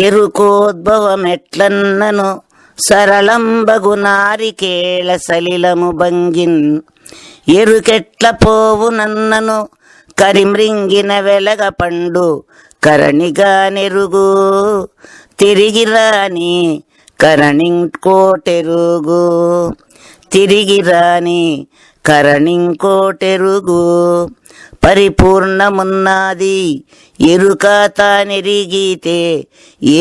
ఎరుకోద్భవమెట్లన్నను సరళంబగు నారికేళ సలిలము భంగిన్ ఎరుకెట్ల పోవునన్నను కరిమ్రింగిన వెలగ పండు కరణిగా నెరుగు తిరిగిరాని కరణింకోటెరుగు తిరిగిరాని కరణింకోటెరుగు పరిపూర్ణమున్నది ఎరుక తానెరిగితే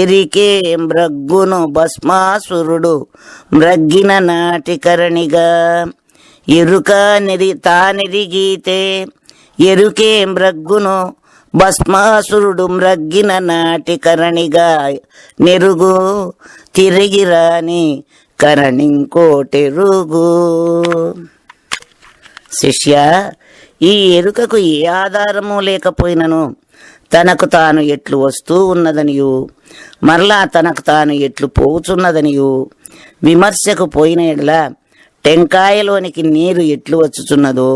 ఎరికే మ్రగ్గును భస్మాసురుడు మ్రగ్గిన నాటి కరణిగా ఎరుక తానెరిగితే ఎరుకే మ్రగ్గును భస్మాసురుడు మ్రగ్గిన నాటి కరణిగా నెరుగు తిరిగిరాని కరణింకోటెరుగు. శిష్య, ఈ ఎరుకకు ఏ ఆధారము లేకపోయినను తనకు తాను ఎట్లు వస్తూ ఉన్నదనియు మరలా తనకు తాను ఎట్లు పోవుచున్నదనియు విమర్శకు పోయిన ఎడల టెంకాయలోనికి నీరు ఎట్లు వచ్చుచున్నదో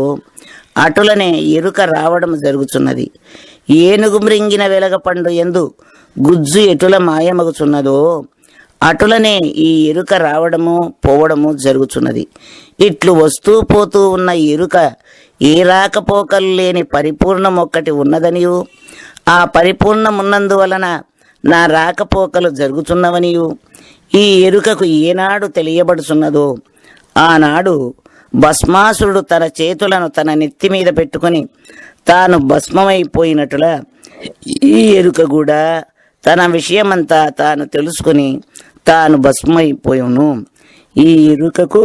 అటులనే ఎరుక రావడం జరుగుచున్నది. ఏనుగు మ్రింగిన వెలగపండు ఎందు గుజ్జు ఎటుల మాయమగుచున్నదో అటులనే ఈ ఎరుక రావడము పోవడము జరుగుచున్నది. ఇట్లు వస్తూ పోతూ ఉన్న ఎరుక ఏ రాకపోకలు లేని పరిపూర్ణం ఒక్కటి ఉన్నదనియు ఆ పరిపూర్ణమున్నందువలన నా రాకపోకలు జరుగుతున్నవనియు ఈ ఎరుకకు ఏనాడు తెలియబడుచున్నదో ఆనాడు భస్మాసురుడు తన చేతులను తన నెత్తి మీద పెట్టుకుని తాను భస్మమైపోయినట్టులా ఈ ఎరుక కూడా తన విషయమంతా తాను తెలుసుకుని తాను భస్మైపోయాను. ఈ ఎరుకకు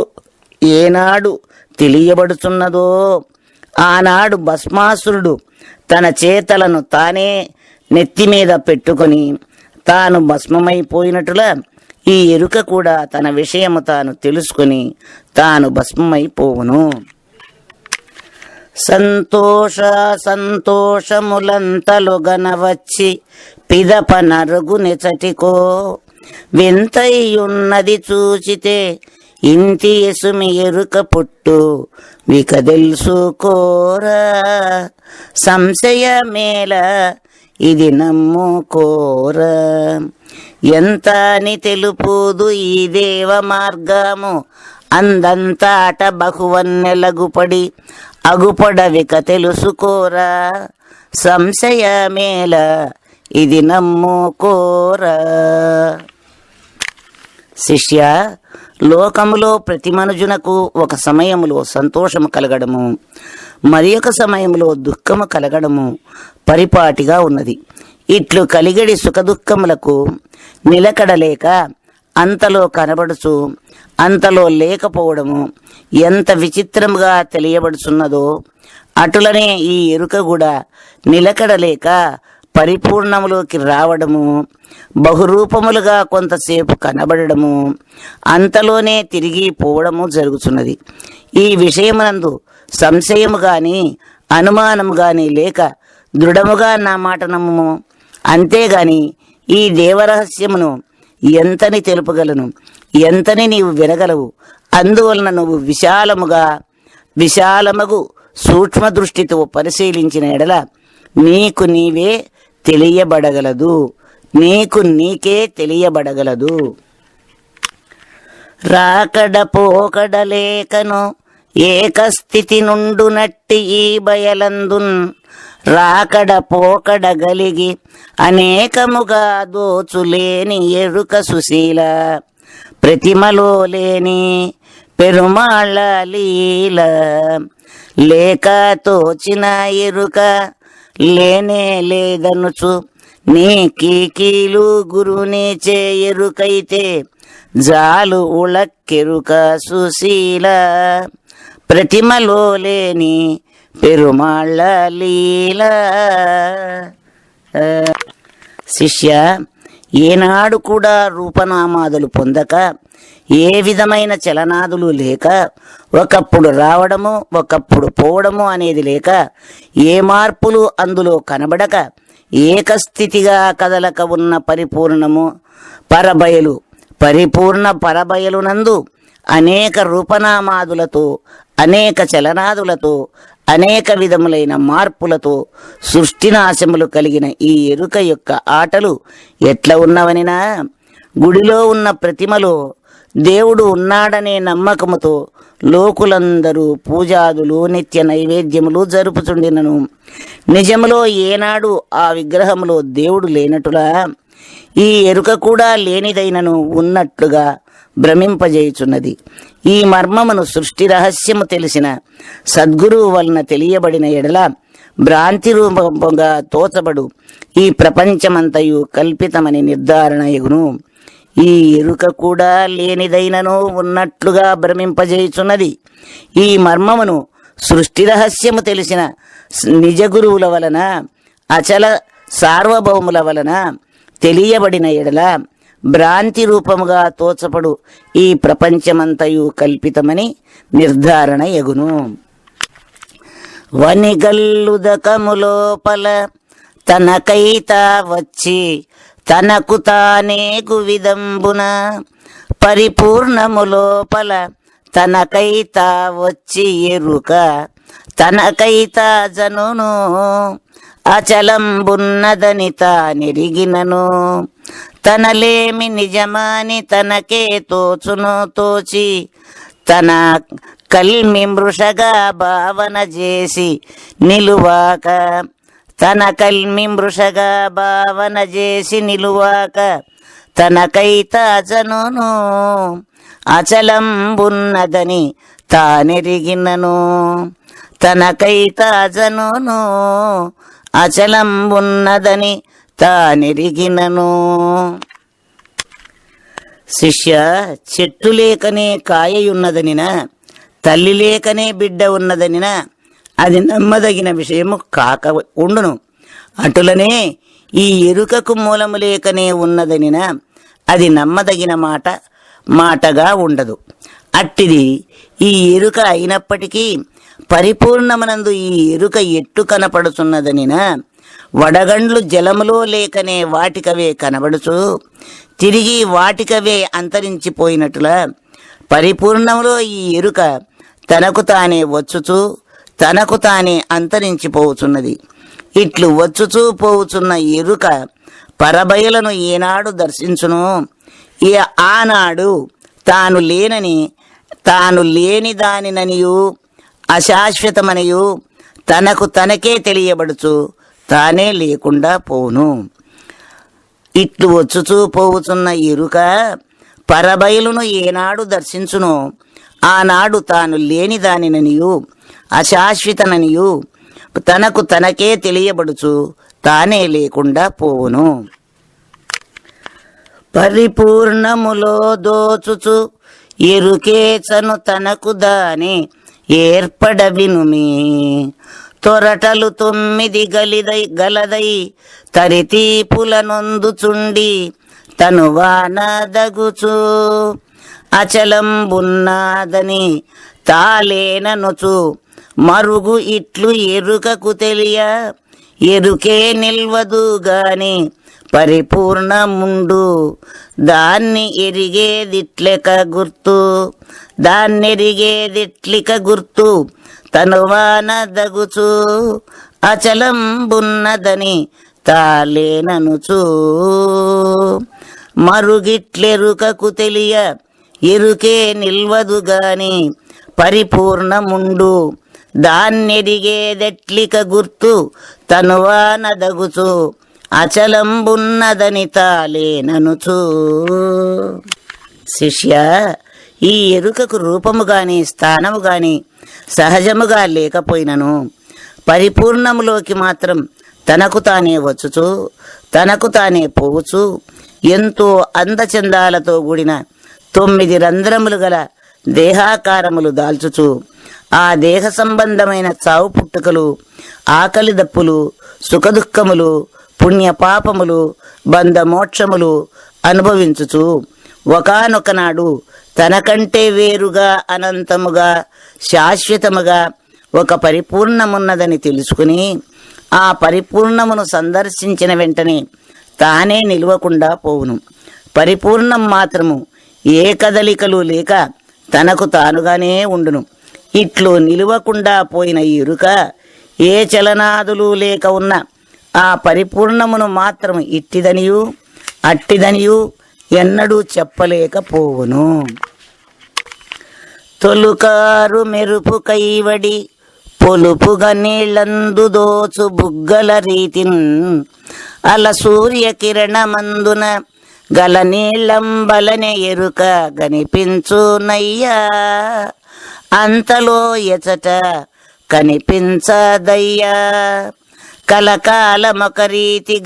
ఏనాడు తెలియబడుతున్నదో ఆనాడు భస్మాసురుడు తన చేతలను తానే నెత్తి మీద పెట్టుకొని తాను భస్మమైపోయినట్టులా ఈ ఎరుక కూడా తన విషయము తాను తెలుసుకుని తాను భస్మమైపోవును. సంతోష సంతోషములంతలుగనవచ్చి పిదప నరుగునిచటికో వింతయున్నది చూచితే ఇంతి ఎసుమి ఎరుక పుట్టు వికదెల్సుకోరా సంశయమేల ఇది నమ్ముకోరా ఎంత అని తెలుపుదు ఈ దేవ మార్గము అందంతాట బహువన్నెలగుపడి అగుపడవిక తెలుసుకోరా సంశయమేల ఇది నమ్ముకోరా. శిష్య, లోకములో ప్రతి మనుజునకు ఒక సమయములో సంతోషము కలగడము మరి ఒక సమయంలో దుఃఖము కలగడము పరిపాటిగా ఉన్నది. ఇట్లు కలిగడి సుఖదుఖములకు నిలకడలేక అంతలో కనబడుచు అంతలో లేకపోవడము ఎంత విచిత్రముగా తెలియబడుచున్నదో అటులనే ఈ ఎరుక కూడా నిలకడలేక పరిపూర్ణములోకి రావడము బహురూపములుగా కొంతసేపు కనబడము అంతలోనే తిరిగి పోవడము జరుగుతున్నది. ఈ విషయమునందు సంశయము గాని అనుమానము గాని లేక దృఢముగా నా మాట నమ్ము. అంతేగాని ఈ దేవరహస్యమును ఎంతని తెలుపగలను, ఎంతని నీవు వినగలవు. అందువలన నువ్వు విశాలమగు సూక్ష్మ దృష్టితో పరిశీలించిన ఎడల నీకు నీవే తెలియబడగలదు, నీకు నీకే తెలియబడగలదు. రాకడ పోకడలేకను ఏకస్థితి నుండునట్టి ఈ బయలందున్ రాకడ పోకడ గలిగి అనేకముగా దోచులేని ఎరుక సుశీల ప్రతిమలో లేని పెరుమాళ్ళ లీల లేక తోచిన ఎరుక లేనే లేదనుచు నీ కీకీలు గురునిచే ఎరుకైతే జాలు ఉళక్కెరుక సుశీల ప్రతిమలో లేని పెరుమాళ్ళ లీల. శిష్య, ఏనాడు కూడా రూపనామాదులు పొందక ఏ విధమైన చలనాదులు లేక ఒకప్పుడు రావడము ఒకప్పుడు పోవడము అనేది లేక ఏ మార్పులు అందులో కనబడక ఏకస్థితిగా కదలక ఉన్న పరిపూర్ణ పరబయలునందు అనేక రూపనామాదులతో అనేక చలనాదులతో అనేక విధములైన మార్పులతో సృష్టినాశములు కలిగిన ఈ ఎరుక యొక్క ఆటలు ఎట్లా ఉన్నవనినా, గుడిలో ఉన్న ప్రతిమలో దేవుడు ఉన్నాడనే నమ్మకముతో లోకులందరూ పూజాదులు నిత్య నైవేద్యములు జరుపుచుండినను నిజములో ఏనాడు ఆ విగ్రహములో దేవుడు లేనట్టులా ఈ ఎరుక కూడా లేనిదైనను ఉన్నట్లుగా భ్రమింపజేయుచున్నది. ఈ మర్మమును సృష్టి రహస్యము తెలిసిన సద్గురువు వలన తెలియబడిన ఎడల భ్రాంతి రూపంగా తోచబడు ఈ ప్రపంచమంతయు కల్పితమని నిర్ధారణ ఎగును. ఈ ఎరుక కూడా లేనిదైనను ఉన్నట్లుగా భ్రమింపజేయుచున్నది. ఈ మర్మమును సృష్టి రహస్యము తెలిసిన నిజ గురువుల వలన అచల సార్వభౌముల వలన తెలియబడిన ఎడల భ్రాంతి రూపముగా తోచపడు ఈ ప్రపంచమంతయు కల్పితమని నిర్ధారణ ఎగును. వనిగల్లుదకము లోపల తనకైత వచ్చి తనకు తానేగు విదంబున పరిపూర్ణము లోపల తనకైత వచ్చి ఎరుక తనకైత జనును అచలంబున్నదని తానెరిగినను తనలేమి నిజమాని తనకే తోచును తోచి తన కల్మి మృషగా భావన చేసి నిలువాక తన కల్మి మృషగా భావన చేసి నిలువాక తనకైత జనును అచలంబున్నదని తానెరిగినను తనకైత జనును అచలంబున్నదని తానెరిగినను. శిష్య, చెట్టు లేకనే కాయయున్నదనినా తల్లి లేకనే బిడ్డ ఉన్నదనినా అది నమ్మదగిన విషయము కాక ఉండును. అటులనే ఈ ఎరుకకు మూలము లేకనే ఉన్నదనినా అది నమ్మదగిన మాటగా ఉండదు. అట్టిది ఈ ఎరుక అయినప్పటికీ పరిపూర్ణమనందు ఈ ఎరుక ఎట్టు కనపడుతున్నదనినా వడగండ్లు జలములో లేకనే వాటికవే కనబడుచు తిరిగి వాటికవే అంతరించిపోయినట్లుగా పరిపూర్ణములో ఈ ఎరుక తనకు తానే వచ్చుచూ తనకు తానే అంతరించిపోవుచున్నది. ఇట్లు వచ్చుచూ పోవుచున్న ఎరుక పరబయలను ఏనాడు దర్శించును ఆనాడు తాను లేని దానిననియు అశాశ్వతమనియు తనకు తనకే తెలియబడుచు తానే లేకుండా పోవును. ఇట్లు వచ్చుచూ పోవుచున్న ఎరుక పరబయలును ఏనాడు దర్శించునో ఆనాడు తాను లేని దానిననియు అశాశ్వతననియు తనకు తనకే తెలియబడుచు తానే లేకుండా పోవును. పరిపూర్ణములో దోచుచు ఎరుకేచను తనకు దాని ఏర్పడ వినుమి తొరటలు 9 గలదై తరితీపుల నొందుచుండి తనువానదగుచు అచలంబున్నాదని తాలేననుచు మరుగు ఇట్లు ఎరుకకు తెలియ ఎరుకే నిల్వదు గాని పరిపూర్ణముండు దాన్ని ఎరిగేదిట్లెక గుర్తు తనువానదగుచు అచలంబున్నదని తాలేననుచు మరుగిట్లెరుకకు తెలియ ఎరుకే నిల్వదు గాని పరిపూర్ణముండు దాన్నెరిగేదెట్లిక గుర్తు తనువానదగుచు అచలంబున్నదని తాలేననుచు. శిష్య, ఈ ఎరుకకు రూపము గాని స్థానము గాని సహజముగా లేకపోయినను పరిపూర్ణములోకి మాత్రం తనకు తానే వచ్చుచు తనకు తానే పోవుచు ఎంతో అందచందాలతో కూడిన 9 రంధ్రములు గల దేహాకారములు దాల్చుచు ఆ దేహ సంబంధమైన చావు పుట్టుకలు ఆకలి దప్పులు సుఖదుఖములు పుణ్యపాపములు బంధమోక్షములు అనుభవించుచు ఒకానొకనాడు తనకంటే వేరుగా అనంతముగా శాశ్వతముగా ఒక పరిపూర్ణమున్నదని తెలుసుకుని ఆ పరిపూర్ణమును సందర్శించిన వెంటనే తానే నిలవకుండా పోవును. పరిపూర్ణం మాత్రము ఏ కదలికలు లేక తనకు తానుగానే ఉండును. ఇట్లు నిలువకుండా పోయిన ఈ ఎరుక ఏ చలనాదులు లేక ఉన్న ఆ పరిపూర్ణమును మాత్రం ఇట్టిదనియు అట్టిదనియు ఎన్నడూ చెప్పలేకపోవును. తొలుకారు మెరుపు కైవడి పొలుపుగా నీళ్లందు దోచు బుగ్గల రీతిన్ అల సూర్యకిరణమందున గల నీళ్లంబలనే ఎరుక కనిపించునయ్యా, అంతలో ఎచట కనిపించదయ్యా. కలకాలమొక రీతి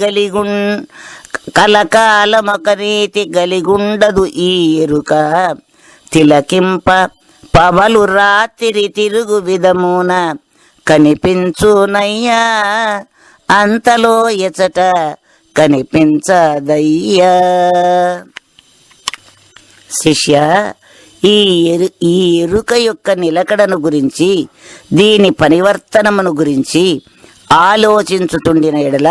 గలిగుండదు ఈ ఎరుక, తిలకింప పవలు రాత్రి తిరుగు విధమున కనిపించునయ్యా, అంతలో ఎచట కనిపించదయ్యా. శిష్య, ఈ ఎరుక యొక్క నిలకడను గురించి, దీని పరివర్తనమును గురించి ఆలోచించుతుండిన ఎడల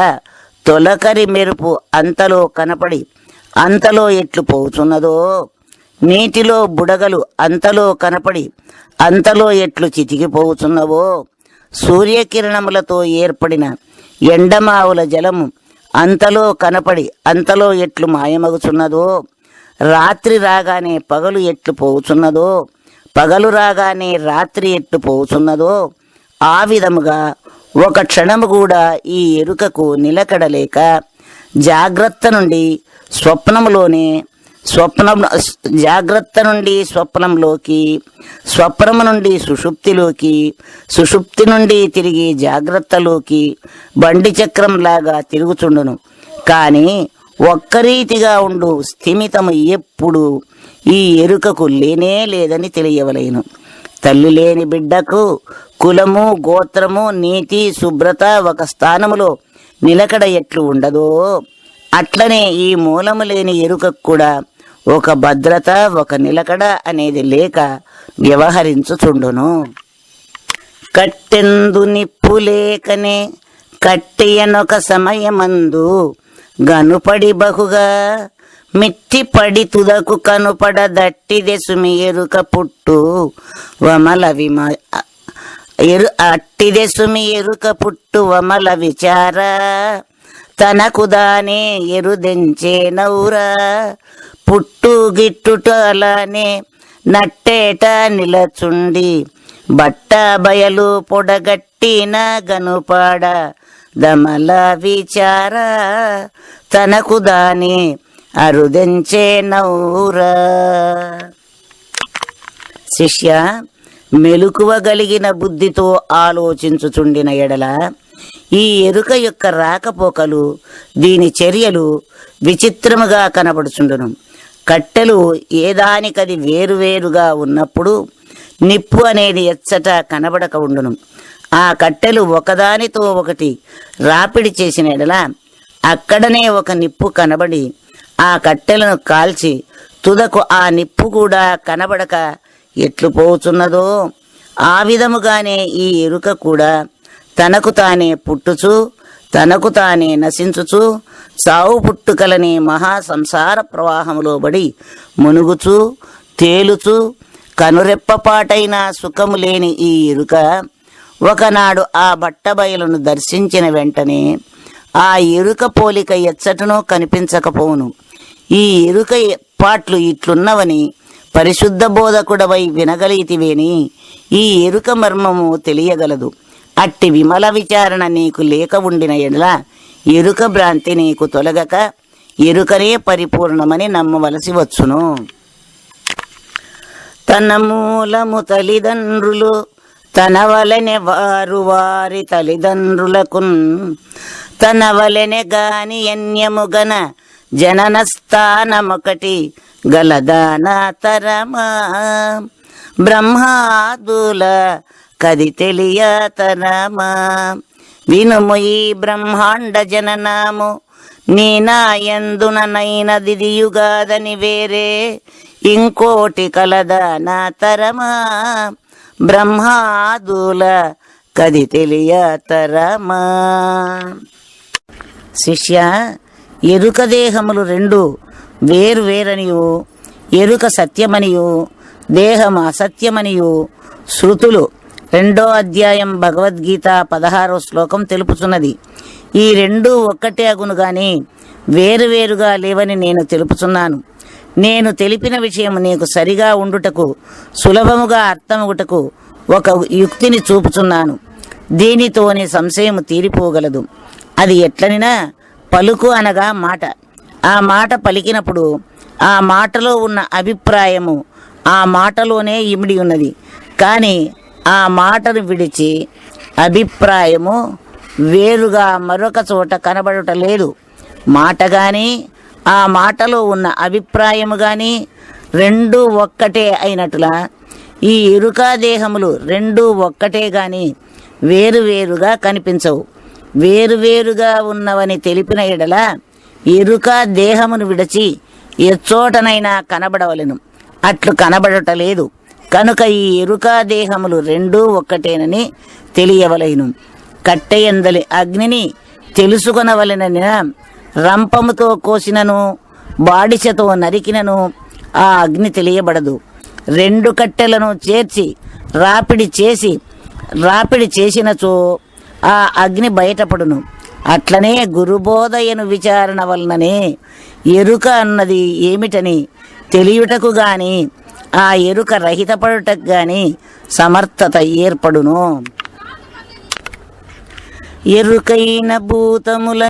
తొలకరి మెరుపు అంతలో కనపడి అంతలో ఎట్లు పోతున్నదో, నీటిలో బుడగలు అంతలో కనపడి అంతలో ఎట్లు చితికిపోతున్నవో, సూర్యకిరణములతో ఏర్పడిన ఎండమావుల జలము అంతలో కనపడి అంతలో ఎట్లు మాయమగుచున్నదో, రాత్రి రాగానే పగలు ఎట్లు పోతున్నదో, పగలు రాగానే రాత్రి ఎట్లు పోతున్నదో, ఆ విధముగా ఒక క్షణము కూడా ఈ ఎరుకకు నిలకడలేక జాగ్రత్త నుండి స్వప్నంలోకి, స్వప్నము నుండి సుషుప్తిలోకి, సుషుప్తి నుండి తిరిగి జాగ్రత్తలోకి బండి చక్రంలాగా తిరుగుచుండును. కానీ ఒక్కరీతిగా ఉండు స్థిమితము ఎప్పుడు ఈ ఎరుకకు లేనే లేదని తెలియవలేను. తల్లి లేని బిడ్డకు కులము, గోత్రము, నీతి, శుభ్రత ఒక స్థానములో నిలకడ ఎట్లు ఉండదో, అట్లనే ఈ మూలము లేని ఎరుకకు కూడా ఒక భద్రత, ఒక నిలకడ అనేది లేక వ్యవహరించుచుండును. కట్టెందు నిప్పు లేకనే కట్టెయనొక సమయమందు గనుపడి బహుగా మిట్టిపడి తుదకు కనుపడ దట్టిదెసుమి ఎరుక పుట్టు వమల అట్టిదెసుమి ఎరుక పుట్టు వమల విచార తనకు దానే ఎరుదెంచే నౌరా. పుట్టు గిట్టుట అలానే నట్టేట నిలచుండి బట్ట బయలు పొడగట్టిన గనుపాడ దమల విచార తనకు దాని అరుదెంచే నౌరా. శిష్య, మెలకువగలిగిన బుద్ధితో ఆలోచించుచుండిన ఎడల ఈ ఎరుక యొక్క రాకపోకలు, దీని చర్యలు విచిత్రముగా కనబడుచుండును. కట్టెలు ఏదానికది వేరువేరుగా ఉన్నప్పుడు నిప్పు అనేది ఎచ్చట కనబడక ఉండును. ఆ కట్టెలు ఒకదానితో ఒకటి రాపిడి చేసిన ఎడల అక్కడనే ఒక నిప్పు కనబడి ఆ కట్టెలను కాల్చి తుదకు ఆ నిప్పు కూడా కనబడక ఎట్లు పోచున్నదో, ఆ విధముగానే ఈ ఎరుక కూడా తనకు తానే పుట్టుచు తనకు తానే నశించుచు సావు పుట్టుకలని మహా సంసార ప్రవాహములో బడి మునుగుచు తేలుచు కనురెప్పపాటైన సుఖము లేని ఈ ఎరుక ఒకనాడు ఆ బట్టబయలును దర్శించిన వెంటనే ఆ ఎరుక పోలిక ఎచ్చటనూ కనిపించకపోవును. ఈ ఎరుక పాట్లు ఇట్లున్నవని పరిశుద్ధ బోధకుడవై వినగలిగితివేని ఈ ఎరుక మర్మము తెలియగలదు. అట్టి విమల విచారణ నీకు లేక ఉండిన ఎడల ఎరుక భ్రాంతి నీకు తొలగక ఎరుకనే పరిపూర్ణమని నమ్మవలసి వచ్చును. తన మూలము తల్లిదండ్రులు తన వలెనే వారు వారి తల్లిదండ్రులకున్ తన వలెనే గాని అన్యముగన జనన స్థానమొకటి గలదాన తరమా బ్రహ్మాదుల కది తెలియతరమా. వినుము ఈ బ్రహ్మాండ జననాము నీనాయందుననైన దిదియుగాదని వేరే ఇంకోటి కలదాన తరమా బ్రహ్మాదుల కది తెలియతరమా. శిష్య, ఎరుక దేహములు రెండు వేరు వేరనియు ఎరుక సత్యమనియు దేహము అసత్యమనియు శృతులు 2వ అధ్యాయం భగవద్గీత 16వ శ్లోకం తెలుపుచున్నది. ఈ రెండూ ఒక్కటే అగును గాని వేరువేరుగా లేవని నేను తెలుపుచున్నాను. నేను తెలిపిన విషయం నీకు సరిగా ఉండుటకు, సులభముగా అర్థమగుటకు ఒక యుక్తిని చూపుచున్నాను. దీనితోని సంశయము తీరిపోగలదు. అది ఎట్లనినా పలుకు అనగా మాట. ఆ మాట పలికినప్పుడు ఆ మాటలో ఉన్న అభిప్రాయము ఆ మాటలోనే ఇమిడి ఉన్నది. కానీ ఆ మాటను విడిచి అభిప్రాయము వేరుగా మరొక చోట కనబడుట లేదు. మాట కానీ ఆ మాటలో ఉన్న అభిప్రాయము కానీ రెండూ ఒక్కటే అయినట్లా ఈ ఎరుకా దేహములు రెండూ ఒక్కటే గాని వేరువేరుగా కనిపించవు. వేరువేరుగా ఉన్నవని తెలిపిన ఎడల ఎరుకా దేహమును విడిచి ఎచ్చోటనైనా కనబడవలెను. అట్లు కనబడటలేదు. కనుక ఈ ఎరుకా దేహములు రెండూ ఒక్కటేనని తెలియవలెను. కట్టెయందలి అగ్నిని తెలుసుకొనవలెనని రంపముతో కోసినను బాడిసతో నరికినను ఆ అగ్ని తెలియబడదు. 2 కట్టెలను చేర్చి రాపిడి చేసినచో ఆ అగ్ని బయటపడును. అట్లనే గురుబోధయను విచారణ వలననే ఎరుక అన్నది ఏమిటని తెలియుటకు గాని ఆ ఎరుక రహితపడుటకు గాని సమర్థత ఏర్పడును. ఎరుకైన భూతముల